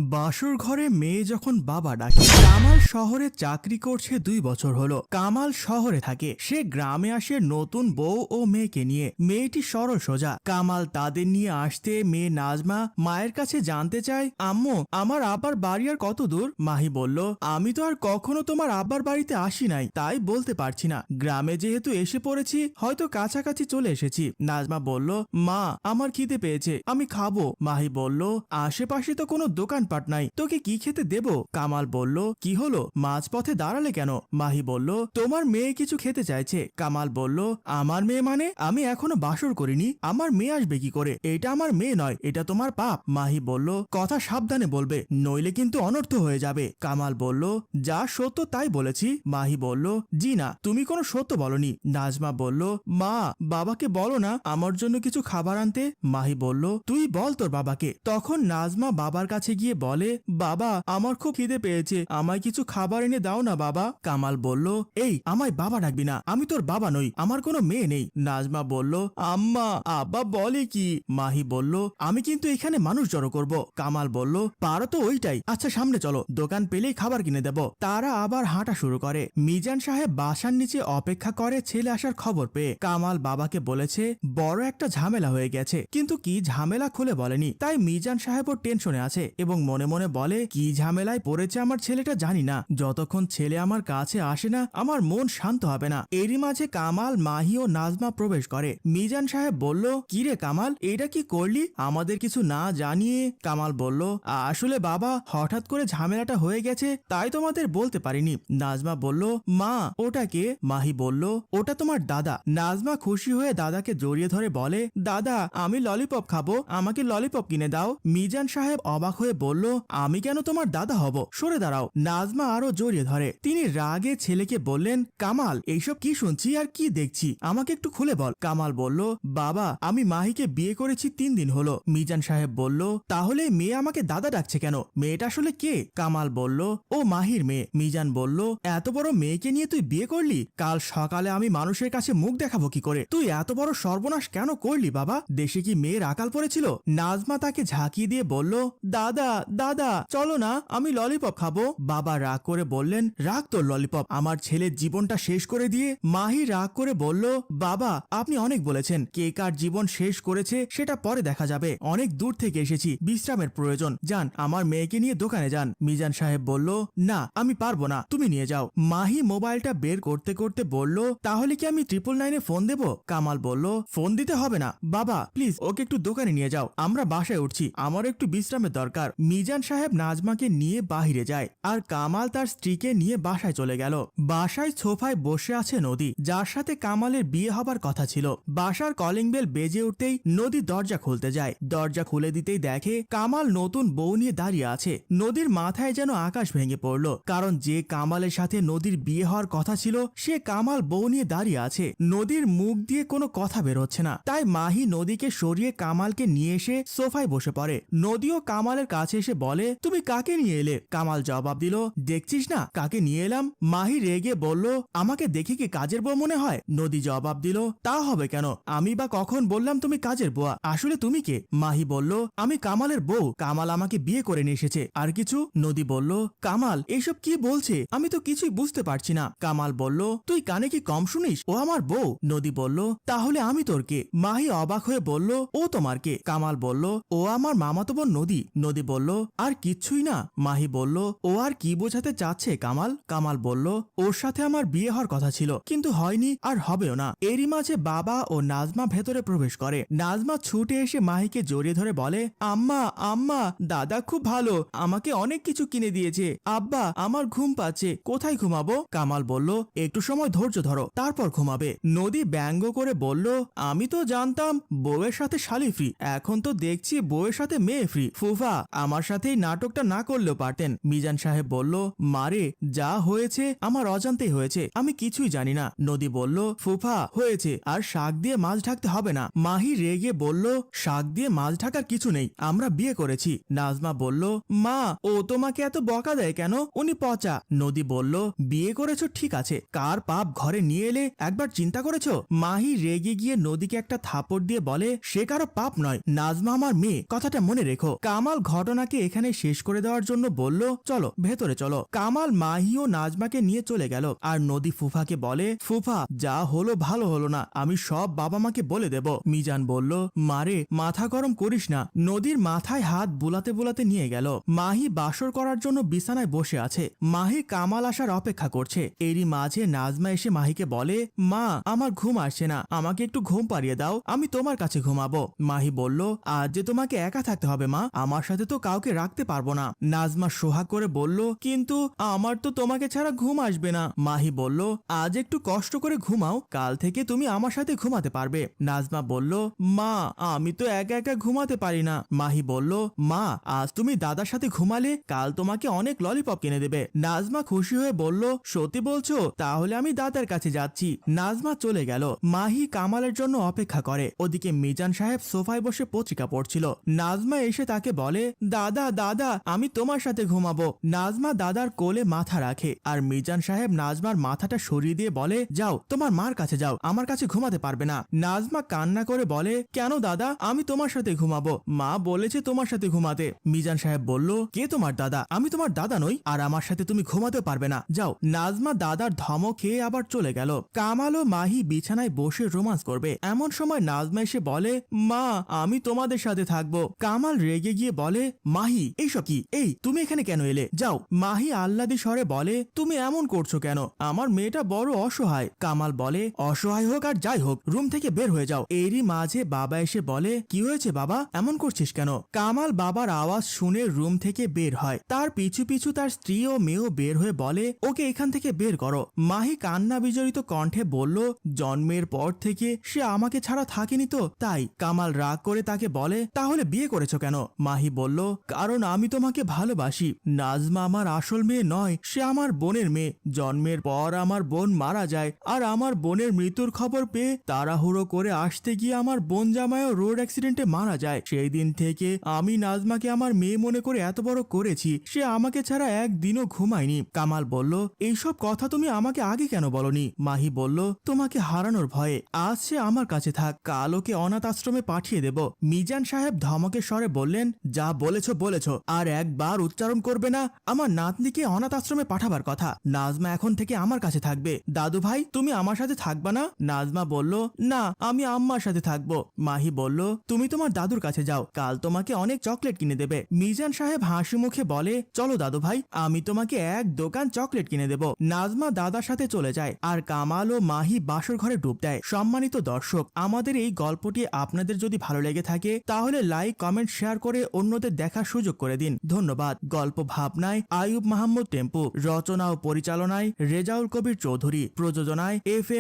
বাসর ঘরে মেয়ে যখন বাবা ডাকে। কামাল শহরে চাকরি করছে 2 বছর হলো। কামাল শহরে থাকে, সে গ্রামে আসে নতুন বউ ও মেয়েকে নিয়ে। মেয়েটি সরল সোজা। কামাল তাদের নিয়ে আসতে মেয়ে নাজমা মায়ের কাছে জানতে চায়, আম্মু আমার আব্বার বাড়ি আর কত দূর? মাহি বলল, আমি তো আর কখনো তোমার আব্বার বাড়িতে আসি নাই, তাই বলতে পারছি না। গ্রামে যেহেতু এসে পড়েছি, হয়তো কাছাকাছি চলে এসেছি। নাজমা বলল, মা আমার খিদে পেয়েছে, আমি খাবো। মাহি বলল, আশেপাশে তো কোনো দোকানপাট নাই, তোকে কি খেতে দেব? কামাল বলল, কি হলো, মাঝপথে দাঁড়ালে কেন? মাহি বলল, তোমার মেয়ে কিছু খেতে চাইছে। কামাল বলল, আমার মেয়ে মানে? আমি এখনো বাসর করিনি, আমার মেয়ে আসবে কি করে? এটা আমার মেয়ে নয়, এটা তোমার পাপ। মাহি বলল, কথা সাবধানে বলবে, নইলে কিন্তু অনর্থ হয়ে যাবে। কামাল বলল, যা সত্য তাই বলেছি। মাহি বলল, জি না, তুমি কোনো সত্য বলনি। নাজমা বলল, মা বাবাকে বলো না আমার জন্য কিছু খাবার আনতে। মাহি বলল, তুই বল তোর বাবাকে। তখন নাজমা বাবার কাছে গিয়ে বলে, বাবা আমার খুব খিদে পেয়েছে, আমায় কিছু খাবার এনে দাও না বাবা। কামাল বলল, এই আমায় বাবা ডাকবি না, আমি তোর বাবা নই, আমার কোনো মেয়ে নেই। নাজমা বলল, আম্মা আব্বা বলে কি? মাহি বলল, আমি কিন্তু এখানে মানুষ জড়ো করব। কামাল বলল, পারো তো ওইটাই, আচ্ছা সামনে চলো, দোকান পেলেই খাবার কিনে দেব। তারা আবার হাঁটা শুরু করে। মিজান সাহেব বাসার নিচে অপেক্ষা করে ছেলে আসার খবর পেয়ে। কামাল বাবাকে বলেছে বড় একটা ঝামেলা হয়ে গেছে, কিন্তু কি ঝামেলা খুলে বলেনি। তাই মিজান সাহেবও টেনশনে আছে এবং মনে মনে বলে, কি ঝামেলায় পড়েছে আমার ছেলেটা জানি না, যতক্ষণ ছেলে আমার কাছে আসে না আমার মন শান্ত হবে না। এরই মাঝে কামাল, মাহি ও নাজমা প্রবেশ করে। মিজান সাহেব বলল, কি রে কামাল, এটা কি করলি আমাদের কিছু না জানিয়ে? কামাল বলল, আসলে বাবা হঠাৎ করে ঝামেলাটা হয়ে গেছে, তাই তোমাদের বলতে পারিনি। নাজমা বলল, মা ওটা কে? মাহি বলল, ওটা তোমার দাদা। নাজমা খুশি হয়ে দাদাকে জড়িয়ে ধরে বলে, দাদা আমি ললিপপ খাবো, আমাকে ললিপপ কিনে দাও। মিজান সাহেব অবাক হয়ে বলল, আমি কেন তোমার দাদা হব, সরে দাঁড়াও। নাজমা আরো জড়িয়ে ধরে। তিনি রাগে ছেলেকে বললেন, কামাল এইসব কি শুনছি আর কি দেখছি, আমাকে একটু খুলে বল। কামাল বলল, বাবা আমি মাহিকে বিয়ে করেছি 3 দিন হলো। মিজান সাহেব বলল, তাহলে মেয়ে আমাকে দাদা ডাকছে কেন, মেয়েটা আসলে কে? কামাল বলল, ও মাহির মেয়ে। মিজান বলল, এত বড় মেয়েকে নিয়ে তুই বিয়ে করলি? কাল সকালে আমি মানুষের কাছে মুখ দেখাবো কি করে? তুই এত বড় সর্বনাশ কেন করলি বাবা? দেশে কি মেয়ের আকাল পড়েছিল? নাজমা তাকে ঝাঁকিয়ে দিয়ে বলল, দাদা দাদা চলো না, আমি ললিপপ খাবো। বাবা রাগ করে বললেন, রাগ তোর ললিপপ, আমার ছেলের জীবনটা শেষ করে দিয়ে। মাহি রাগ করে বলল, বাবা আপনি অনেক বলেছেন, কে কার জীবন শেষ করেছে সেটা পরে দেখা যাবে, অনেক দূর থেকে এসেছি, বিশ্রামের প্রয়োজন, যান আমার মেয়েকে নিয়ে দোকানে যান। মিজান সাহেব বলল, না আমি পারবো না, তুমি নিয়ে যাও। মাহি মোবাইলটা বের করতে করতে বলল, তাহলে কি আমি 999-এ ফোন দেব? কামাল বলল, ফোন দিতে হবে না বাবা, প্লিজ ওকে একটু দোকানে নিয়ে যাও, আমরা বাসায় উঠছি, আমার একটু বিশ্রামের দরকার। মিজান সাহেব নাজমাকে নিয়ে বাহিরে যায় আর কামাল তার স্ত্রীকে নিয়ে বাসায় চলে গেল। বাসায় সোফায় বসে আছে নদী, যার সাথে কামালের বিয়ে হবার কথা ছিল। বাসার কলিং বেল বেজে উঠতেই নদী দরজা খুলতে যায়। দরজা খুলে দিতেই দেখে কামাল নতুন বউ নিয়ে দাঁড়িয়ে আছে। নদীর মাথায় যেন আকাশ ভেঙে পড়ল, কারণ যে কামালের সাথে নদীর বিয়ে হওয়ার কথা ছিল সে কামাল বউ নিয়ে দাঁড়িয়ে আছে। নদীর মুখ দিয়ে কোনো কথা বের হচ্ছে না, তাই মাহি নদীকে সরিয়ে কামালকে নিয়ে এসে সোফায় বসে পড়ে। নদীও কামালের কাছে এসে বলে, তুমি কাকে নিয়ে এলে? কামাল জবাব দিল, দেখছিস না কাকে নিয়ে এলাম। মাহি রেগে বলল, আমাকে দেখে কি কাজের বউ মনে হয়? নদী জবাব দিল, তা হবে কেন, আমি বা কখন বললাম তুমি কাজের বুয়া, আসলে তুমি কে? মাহি বলল, আমি কামালের বউ, কামাল আমাকে বিয়ে করে নিয়ে এসেছে। আর কিছু? নদী বলল, কামাল এইসব কি বলছে, আমি তো কিছুই বুঝতে পারছি না। কামাল বলল, তুই কানে কি কম শুনিস, ও আমার বউ। নদী বলল, তাহলে আমি তোর কে? মাহি অবাক হয়ে বলল, ও তোমার কে? কামাল বলল, ও আমার মামাতো বোন নদী। নদী বলল, আর কিচ্ছুই না? মাহি বলল, ও আর কি বোঝাতে চাচ্ছে কামাল? কামাল বলল, ওর সাথে আমার বিয়ে হওয়ার কথা ছিল, কিন্তু হয়নি আর হবেও না। এরই মাঝে বাবা ও নাজমা ভেতরে প্রবেশ করে। নাজমা ছুটে এসে মাহিকে জড়িয়ে ধরে বলে, আম্মা আম্মা দাদা খুব ভালো, আমাকে অনেক কিছু কিনে দিয়েছে। আব্বা আমার ঘুম পাচ্ছে, কোথায় ঘুমাবো? কামাল বলল, একটু সময় ধৈর্য ধরো, তারপর ঘুমাবে। নদী ব্যঙ্গ করে বলল, আমি তো জানতাম বউয়ের সাথে শালি ফ্রি, এখন তো দেখছি বউয়ের সাথে মেয়ে ফ্রি। ফুফা আমার সাথে এই নাটকটা না করলেও পারতেন। মিজান সাহেব বলল, মারে যা হয়েছে আমার অজান্তেই হয়েছে, আমি কিছুই জানি না। নদী বলল, ফুফা হয়েছে, আর শাক দিয়ে মাছ ঢাকতে হবে না। মাহি রেগে বলল, শাক দিয়ে মাছ ঢাকার কিছু নেই, আমরা বিয়ে করেছি। নাজমা বলল, মা ও তোমাকে এত বকা দেয় কেন, উনি পচা। নদী বলল, বিয়ে করেছো ঠিক আছে, কার পাপ ঘরে নিয়ে এলে একবার চিন্তা করেছো? মাহি রেগে গিয়ে নদীকে একটা থাপড় দিয়ে বলে, সে কারো পাপ নয়, নাজমা আমার মেয়ে, কথাটা মনে রেখো। কামাল ঘটনাকে গল্পটাকে এখানে শেষ করে দেওয়ার জন্য বলল, চলো ভেতরে চলো। কামাল মাহি ও নাজমাকে নিয়ে চলে গেল আর নদী ফুফাকে বলে, ফুফা যা হলো ভালো হলো না, আমি সব বাবা মাকে বলে দেব। মিজান বলল, মারে মাথা গরম করিস না। নদীর মাথায় হাত বুলাতে বুলাতে নিয়ে গেল। মাহি বাসর করার জন্য বিছানায় বসে আছে। মাহি কামাল আসার অপেক্ষা করছে। এরই মাঝে নাজমা এসে মাহিকে বলে, মা আমার ঘুম আসছে না, আমাকে একটু ঘুম পাড়িয়ে দাও, আমি তোমার কাছে ঘুমাবো। মাহি বলল, আজ যে তোমাকে একা থাকতে হবে মা, আমার সাথে তো কাউকে রাখতে পারবো না। নাজমা সোহাগ করে বলল, কিন্তু আমার তো তোমাকে ছাড়া ঘুম আসবে না। মাহি বলল, আজ একটু কষ্ট করে ঘুমাও, কাল থেকে তুমি আমার সাথে ঘুমাতে পারবে। নাজমা বলল, মা আমি তো একা একা ঘুমাতে পারি না। মাহি বলল, মা আজ তুমি দাদার সাথে ঘুমালে কাল তোমাকে অনেক ললিপপ কিনে দেবে। নাজমা খুশি হয়ে বলল, সত্যি বলছো? তাহলে আমি দাদার কাছে যাচ্ছি। নাজমা চলে গেল। মাহি কামালের জন্য অপেক্ষা করে। ওদিকে মিজান সাহেব সোফায় বসে পত্রিকা পড়ছিল। নাজমা এসে তাকে বলে, দাদা দাদা আমি তোমার সাথে ঘুমাবো। নাজমা দাদার কোলে মাথা রাখে আর মিজান সাহেব নাজমার মাথাটা সরিয়ে দিয়ে বলে, যাও তোমার মার কাছে যাও, আমার কাছে ঘুমাতে পারবে না। নাজমা কান্না করে বলে, কেন দাদা, আমি তোমার সাথে ঘুমাবো, মা বলেছে তোমার সাথে ঘুমাতে। মিজান সাহেব বলল, কে তোমার দাদা? আমি তোমার দাদা নই, আর আমার সাথে তুমি ঘুমাতেও পারবে না, যাও। নাজমা দাদার ধমক খেয়ে আবার চলে গেল। কামাল ও মাহি বিছানায় বসে রোমান্স করবে, এমন সময় নাজমা এসে বলে, মা আমি তোমাদের সাথে থাকবো। কামাল রেগে গিয়ে বলে, মাহি এইসব কি? এই তুমি এখানে কেন এলে? যাও। মাহি আহ্লাদি স্বরে বলে, তুমি এমন করছো কেন? আমার মেয়েটা বড় অসহায়। কামাল বলে, অসহায় হোক আর যাই হোক, রুম থেকে বের হয়ে যাও। এরই মাঝে বাবা এসে বলে, কি হয়েছে বাবা, এমন করছিস কেন? কামাল বাবার আওয়াজ শুনে রুম থেকে বের হয়। তার পিছু পিছু তার স্ত্রী ও মেয়েও বের হয়ে বলে, ওকে এখান থেকে বের করো। মাহি কান্না বিজড়িত কণ্ঠে বলল, জন্মের পর থেকে সে আমাকে ছাড়া থাকেনি তো তাই। কামাল রাগ করে তাকে বলে, তাহলে বিয়ে করেছো কেন? মাহি বলল, কারণ আমি তোমাকে ভালোবাসি। নাজমা আমার আসল মেয়ে নয়, সে আমার বোনের মেয়ে। জন্মের পর আমার বোন মারা যায়, আর আমার বোনের মৃত্যুর খবর পেয়ে তাড়াহুড়ো করে আসতে গিয়ে আমার বোন জামাইও রোড অ্যাক্সিডেন্টে মারা যায়। সেই দিন থেকে আমি নাজমাকে আমার মেয়ে মনে করে এত বড় করেছি, সে আমাকে ছাড়া একদিনও ঘুমায়নি। কামাল বলল, এইসব কথা তুমি আমাকে আগে কেন বলনি? মাহি বলল, তোমাকে হারানোর ভয়ে। আজ সে আমার কাছে থাক, কাল ওকে অনাথ আশ্রমে পাঠিয়ে দেব। মিজান সাহেব ধমকের স্বরে বললেন, যা বলেছো বলেছো, আর একবার উচ্চারণ করবে না আমার নাতনিকে অনাথ আশ্রমে পাঠাবার কথা। নাজমা এখন থেকে আমার কাছে থাকবে। দাদু ভাই তুমি আমার সাথে থাকবা না? নাজমা বলল, না আমি আম্মার সাথে থাকবো। মাহি বলল, তুমি তোমার দাদুর কাছে যাও, কাল তোমাকে অনেক চকলেট কিনে দেবে। মিজান সাহেব হাসি মুখে বলে, চলো দাদু ভাই, আমি তোমাকে এক দোকান চকলেট কিনে দেব। নাজমা দাদার সাথে চলে যায় আর কামাল ও মাহি বাসর ঘরে ডুব দেয়। সম্মানিত দর্শক, আমাদের এই গল্পটি আপনাদের যদি ভালো লেগে থাকে তাহলে লাইক কমেন্ট শেয়ার করে অন্যদের দেখার সুযোগ করে দিন। ধন্যবাদ। গল্প ভাবনায় আইয়ুব মাহমুদ টেম্পু, রচনা ও পরিচালনায় রেজাউল কবির চৌধুরী, প্রযোজনায় FA